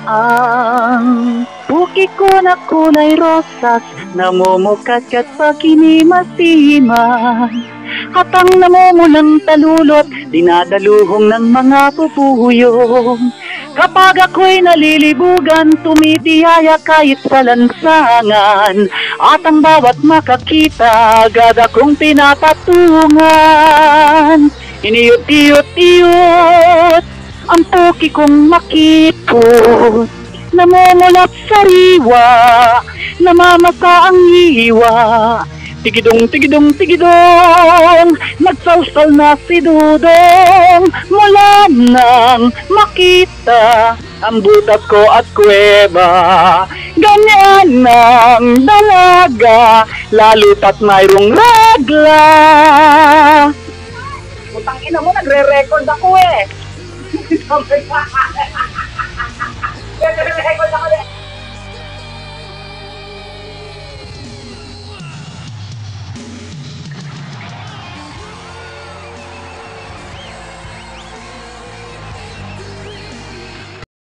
Ang buki ko na kulay rosas, namumukat-kat sa kinimasiman. At ang namumulang talulot, dinadaluhong ng mga pupuyong. Kapag ako'y nalilibugan, tumitiyaya kahit sa lansangan. At ang bawat makakita, agad akong pinapatungan. Iniyot-iyot-iyot, ang puki kong makipot, namumulat sariwa, namamasa ang hiwa. Tigidong, tigidong, tigidong, nagsawsaw na si Dudong. Mula nang makita ang butas ko at kuweba, ganyan ang dalaga, lalo pat mayroong regla. Putang ina mo, nagre-record ako eh. Nagre-record ako